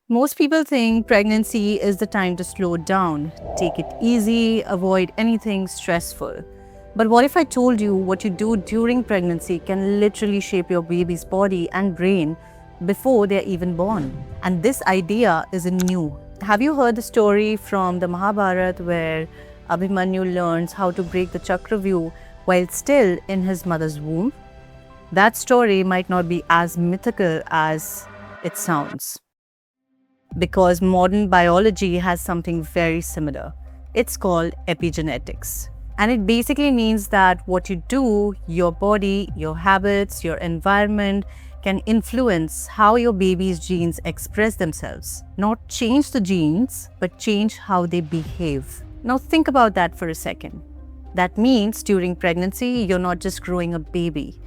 Most people think pregnancy is the time to slow down, take it easy, avoid anything stressful. But what if I told you what you do during pregnancy can literally shape your baby's body and brain before they're even born? And this idea isn't new. Have you heard the story from the Mahabharata where Abhimanyu learns how to break the Chakravyuh while still in his mother's womb? That story might not be as mythical as it sounds, because modern biology has something very similar. It's called epigenetics. And it basically means that what you do, your body, your habits, your environment can influence how your baby's genes express themselves. Not change the genes, but change how they behave. Now think about that for a second. That means during pregnancy, you're not just growing a baby,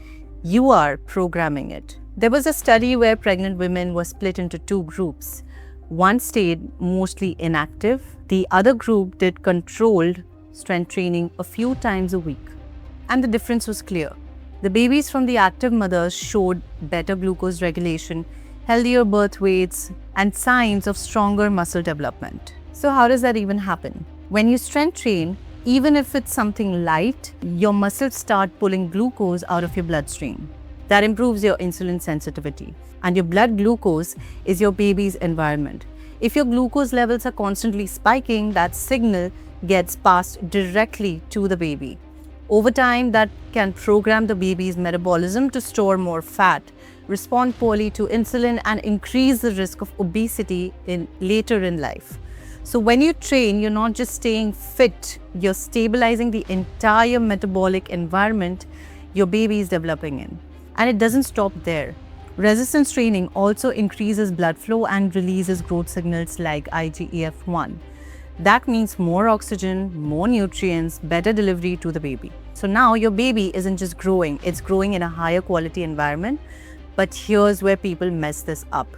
you are programming it. There was a study where pregnant women were split into two groups. One stayed mostly inactive, the other group did controlled strength training a few times a week. And the difference was clear. The babies from the active mothers showed better glucose regulation, healthier birth weights, and signs of stronger muscle development. So how does that even happen? When you strength train, even if it's something light, your muscles start pulling glucose out of your bloodstream. That improves your insulin sensitivity. And your blood glucose is your baby's environment. If your glucose levels are constantly spiking, that signal gets passed directly to the baby. Over time, that can program the baby's metabolism to store more fat, respond poorly to insulin, and increase the risk of obesity later in life. So when you train, you're not just staying fit, you're stabilizing the entire metabolic environment your baby is developing in. And it doesn't stop there. Resistance training also increases blood flow and releases growth signals like IGF-1. That means more oxygen, more nutrients, better delivery to the baby. So now your baby isn't just growing, it's growing in a higher quality environment. But here's where people mess this up.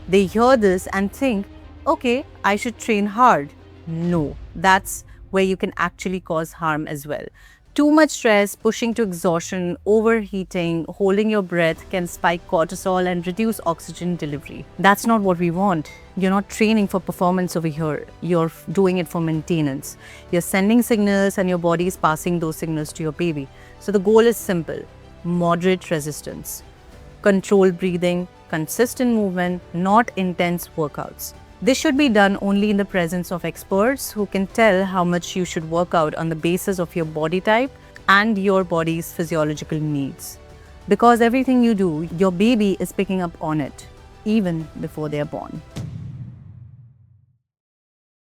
They hear this and think, okay, I should train hard. No, that's where you can actually cause harm as well. Too much stress, pushing to exhaustion, overheating, holding your breath can spike cortisol and reduce oxygen delivery. That's not what we want. You're not training for performance over here. You're doing it for maintenance. You're sending signals and your body is passing those signals to your baby. So the goal is simple: moderate resistance, controlled breathing, consistent movement, not intense workouts. This should be done only in the presence of experts who can tell how much you should work out on the basis of your body type and your body's physiological needs. Because everything you do, your baby is picking up on it, even before they are born.